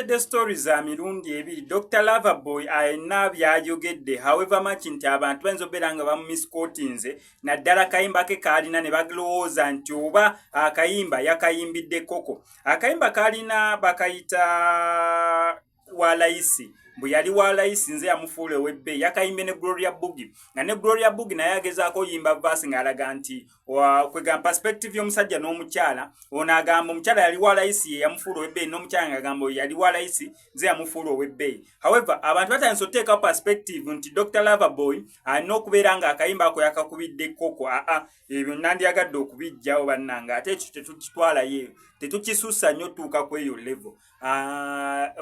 tuletedde stories za mirundi ebiri. Dr. Loverboy ayina byayogedde however much nti abantu bayinza okubeera nga bamumisquotinze naddala kayimba ke kaalina ne balowooza nti oba akayimba yakayimbidde koko. Akayimba kaalina bakayita Walayisi. Bwe yali Walayisi nze yamufuula ow'ebbeeyi yakayimbye ne Gloria Bugi nga ne Gloria Bugi naye agezaako yimba vaasi ng'alaga nti kwegamba perspective y'omusajja n'omukyala ono agamba omukyala yali Walayisi ye yamufuula ow'ebbeeyi n'omukyala ng'agamba yali Walayisi nze yamufuula ow'ebbeeyi. However abantu batandise okuteekawo perspective nti Dr. Loverboy alina okubeera ng'akayimba ako yakakubidde koko. Ebyo nandyagadde okubijjawo bannanga ate ekyo tetukitwalayo tetukisuusa nnyo tuuka ku eyo level.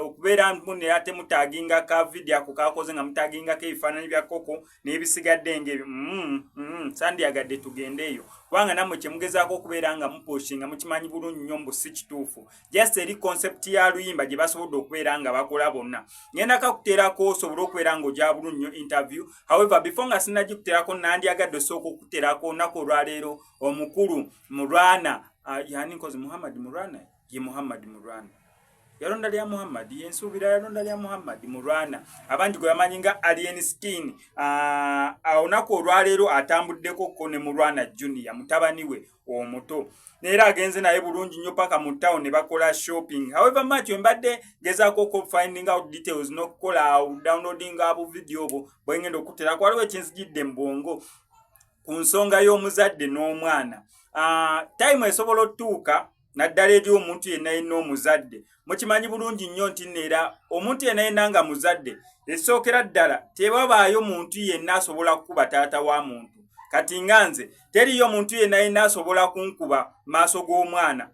Okubeera mune ate mutaginga ka video ako kakoze nga mutagingako ebifaananyi bya koko n'ebisigadde ng'ebyo sandyagadde tugende eyo kubanga nammwe kyemugezaako okubeera nga muposhinga mukimanyi bulungi nnyo mbu si kituufu just eri concept ya luyimba gye basobodde okubeera nga bakola bonna. Ngenda kakuteerako osobole okubeera ng'ogya bulungi nnyo interview. However before nga sinagikuteerako nandyagadde osooka okuteerako olunaku olwaleero omukulu Murwana yani nkozi Muhammad Murwana ye Muhammad Murwana yalonda lya Muhammad yensuubira yalonda lya Muhammad Murwana abangi gwe bamanyi nga Alien Skin. Olunaku olwaleero atambuddeko ko ne Murwana Junior mutabani we omuto neera agenze naye bulungi nnyo paka mu town ne bakola shopping. However much mbadde gezaako ko finding out details n'okukola downloading abo video obo bwe ngenda okuteerako waliwo ekinzijidde mu bwongo ku nsonga y'omuzadde n'omwana. Time esobola otuuka naddala eri omuntu yenna yenna omuzadde mukimanyi bulungi nnyo nti neera omuntu yenna yenna nga muzadde esookera ddala tewabaayo muntu yenna asobola kukuba taata wa muntu. Kati nga nze teriyo muntu yenna yenna asobola kunkuba maaso g'omwana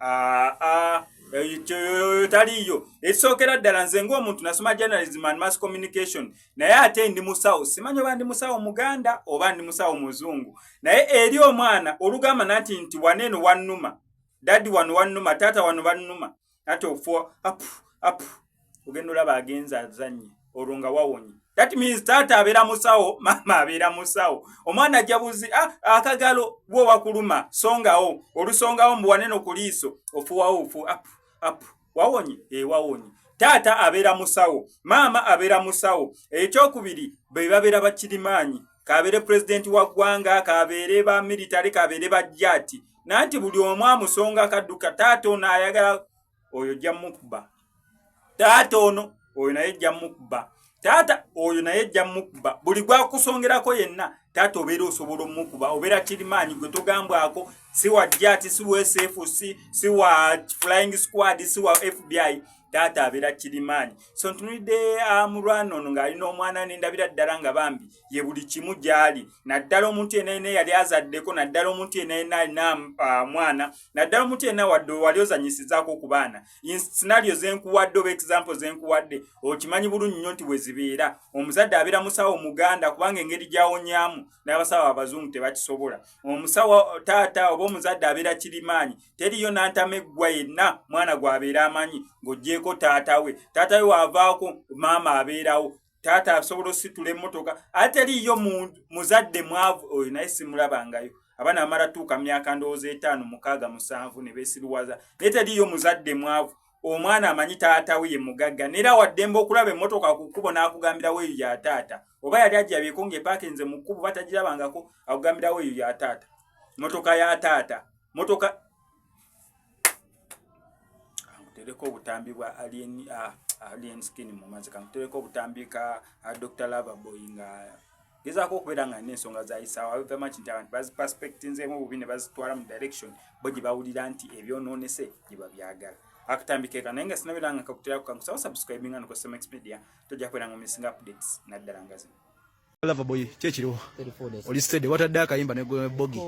taliyo. Esookera ddala nze ng'omuntu nasoma journalism and mass communication naye ate ndi musawo simanyi oba ndi musawo Muganda oba ndi musawo Muzungu naye eri omwana olugamba nti waneeno wannuma daddy wano wannuma taata wano bannuma ate ofuwa apu ogenda olaba agenza azannye olwo nga wawonye. That means taata abeera musawo mama abeera musawo. Omwana jabuzi akagalo bwo wakuluma songawo olusongawo mbu waneeno ku liiso ofuwawo ofu apu wawonye wawonye. Taata abeera musawo mama abeera musawo. Ekyokubiri be babeera bakirimaanyi kabeere president wa ggwanga kabeere ba military kabeere ba jati nanti buli omu amusonga akadduka taata ono ayagala oyo jja mukuba taata ono oyo naye jja mukuba taata oyo naye jja mukuba buli gwakusongerako yenna taata obeera osobola omukuba obeera kirimaanyi gwe togambwako si wa jati si wa SFC si wa flying squad si wa FBI taata abeera kirimaanyi. So ntunulidde Murwana ono ng'alina omwana n'endabira ddala nga bambi ye buli kimu gy'ali naddala omuntu yenna yenna yali azaddeko naddala omuntu yenna yenna alina mwana naddala omuntu yenna wadde wali ozanyisizaako ku baana. Scenario zenkuwadde oba example zenkuwadde okimanyi bulungi nnyo nti bwe zibeera. Omuzadde abeera musawo Muganda kubanga engeri gy'awonyaamu n'abasawo abazungu tebakisobola. Omusawo taata oba omuzadde abeera kirimaanyi teriyo n'antama eggwa yenna mwana gw'abeera amanyi ng'oggyeko taata we waavaako maama abeerawo taata asobola ositula emmotoka ate teriyo muzadde mwavu oyo naye simulabangayo. Abaana bamala tuuka myaka ndowooza 5, 6, 7 ne beesiruwaza naye teriyo muzadde mwavu. Omwana amanyi taata we ye mugagga neera waddemba okulaba emmotoka ku kkubo n'akugambirawo eyo ya taata oba yali ajabyeko ng'epaakinze mu kkubo batagirabangako akugambirawo eyo ya taata mmotoka ya taata mmotoka tereko obutambi bwa Alien Skin mu mazi tereko obutambi ka Dr. Loverboy nga gezaako okubeera nga n'ensonga zayisaawo however much nti abantu baziperspectinzeemu obubi ne bazitwala mu direction bo gye bawulira nti ebyonoonese gye babyagala. Akatambikeeka naye nga sinabeera nga kakuteerako kankusaba subscribing nga nokosema X Media tojja kubeera nga missing updates naddala nga zino. Loverboy kyekiriwo oli steady watadde akayimba ne Bogi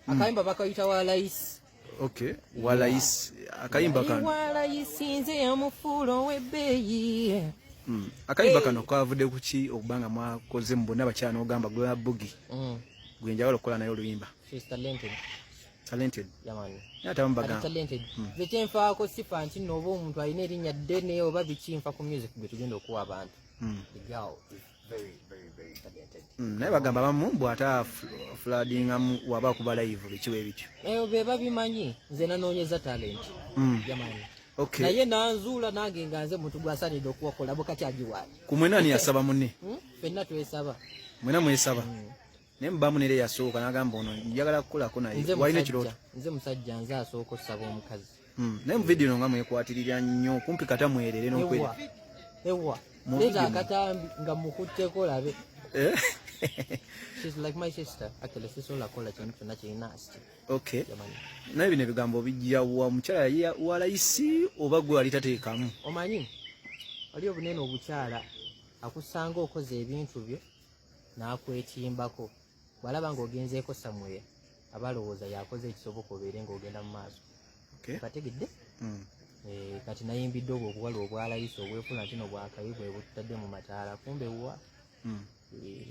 akayimba bakayita Walayisi. Okay, Walayisi akayimba kano Walayisi nze yamufuula ow'ebbeeyi. Akayimba kano kavudde ku ki okubanga mwakoze mu bonna bakyala n'ogamba gwe Bogi gwe njagala okukola naye oluyimba. She's talented. Talented? Yeah, man. Talented. Vetenfaako sifa nti n'oba omuntu alina erinnya ddene oba bikinfa ku music gwe tugenda okuwa abantu. The girl is very, very, very talented. Naye bagamba bamu bw'ata floodingamu waba kuba live bikiwa ebityo. Be babimanyi nze nanoonyeza talent. Yeah, man. Okay. Naye nanzuula nange nga nze muntu gwasanidde okuwakola bukati agiwaali. Kumwe nani yasaba munne? Ffenna twesaba. Mwena mwesaba. Naye mubamu nere yasooka n'agamba ono njagala kukolako naye walina ekirooto. Nze musajja nze asooka okusaba omukazi. Naye mu vidiyo nga mwekwatirira nnyo kumpi kata mwerere n'okwera. Ewa. Leeta akatambi nga mukutteko labe. She's like my sister. Actually, sister olakola kintu kyonna kirinaasti. Okay. Naye bino ebigambo bijja wa mukyala wa layisi oba gwe ali tateekamu? Omanyi, wali obunene obukyala akusanga okoze ebintu byo n'akwetimbako. Bw'alaba ng'ogenzeeko somewhere abalowooza yakoze ekisoboka obeere ng'ogenda mu maaso. Kategedde? Kati nayimbidde obwo obuwala obwalayisi obwefuna kino bwakabi bwe butadde mu mataala kumbe wa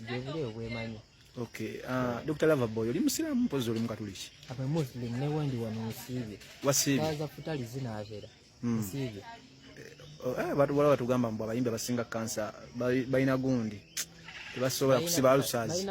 gyebule obwemanyi. Okay. Dr. Loverboy oli musiraamu mpozi oli mukatuliki? Abe Muslim ne wendi wano nsiibye. Wasiibye? Kaza futali zinaatera. Nsiibye. Wala batugamba mbu abayimbi abasinga kansa balina gundi tebasobola kusiba alusazi.